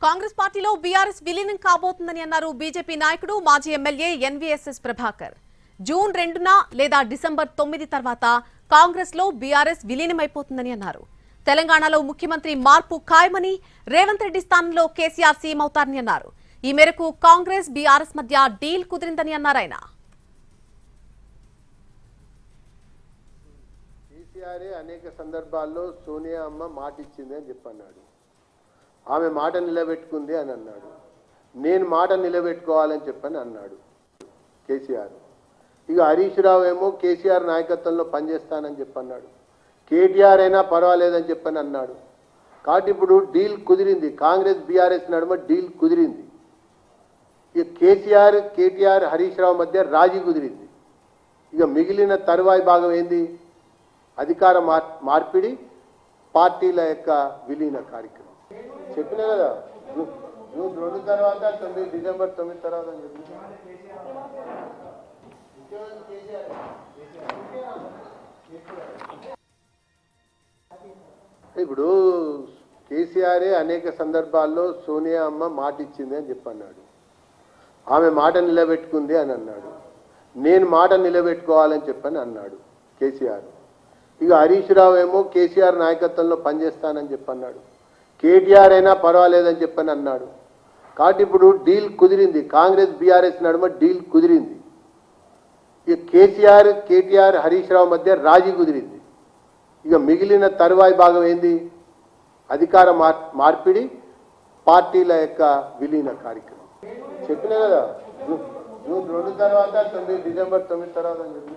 కాంగ్రెస్ పార్టీలో బీఆర్ఎస్ విలీనం కాబోతుందని అన్నారు బీజేపీ నాయకుడు మాజీ ఎమ్మెల్యే ఎన్వీఎస్ఎస్ ప్రభాకర్. జూన్ 2న లేదా డిసెంబర్ 9 తర్వాత కాంగ్రెస్ లో బీఆర్ఎస్ విలీనమైపోతుందని అన్నారు. తెలంగాణలో ముఖ్యమంత్రి మార్పు ఖాయమని, రేవంత్ రెడ్డి స్థానంలో కేసీఆర్ సీఎం అవుతారని అన్నారు. ఈ మేరకు కాంగ్రెస్ బీఆర్ఎస్ మధ్య డీల్ కుదిరిందని అన్నారు ఆయన. కేసీఆర్ అనేక సందర్భాల్లో సోనియా అమ్మ మాట ఇచ్చింది అని చెప్పన్నాడు. ఆమె మాట నిలబెట్టుకుంది అని అన్నాడు. నేను మాట నిలబెట్టుకోవాలని చెప్పని అన్నాడు కేసీఆర్. ఇక హరీష్ రావు ఏమో కేసీఆర్ నాయకత్వంలో పనిచేస్తానని చెప్పన్నాడు. కేటీఆర్ అయినా పర్వాలేదని చెప్పని అన్నాడు. కాబట్టి ఇప్పుడు డీల్ కుదిరింది. కాంగ్రెస్ బీఆర్ఎస్ నడుమ డీల్ కుదిరింది. ఇక కేసీఆర్, కేటీఆర్, హరీష్ రావు మధ్య రాజీ కుదిరింది. ఇక మిగిలిన తరువాయి భాగం ఏంది? అధికార మార్పిడి, పార్టీల యొక్క విలీన కార్యక్రమం. చెప్పినా కదా, జూన్ 2 తర్వాత డిసెంబర్ 9 తర్వాత అని చెప్పి. ఇప్పుడు కేసీఆర్ అనేక సందర్భాల్లో సోనియా అమ్మ మాట ఇచ్చింది అని చెప్పన్నాడు. ఆమె మాట నిలబెట్టుకుంది అని అన్నాడు. నేను మాట నిలబెట్టుకోవాలని చెప్పని అన్నాడు కేసీఆర్. ఇక హరీష్ రావు ఏమో కేసీఆర్ నాయకత్వంలో పనిచేస్తానని చెప్పన్నాడు. కేటీఆర్ అయినా పర్వాలేదని చెప్పని అన్నాడు. కాబట్టి ఇప్పుడు డీల్ కుదిరింది. కాంగ్రెస్ బీఆర్ఎస్ నడుమ డీల్ కుదిరింది. ఇక కేసీఆర్, కేటీఆర్, హరీష్ రావు మధ్య రాజీ కుదిరింది. ఇక మిగిలిన తరువాయి భాగం ఏంది? అధికార మార్పిడి, పార్టీల యొక్క విలీన కార్యక్రమం. చెప్పినా కదా, జూన్ 2 తర్వాత డిసెంబర్ 9 తర్వాత అని చెప్పి.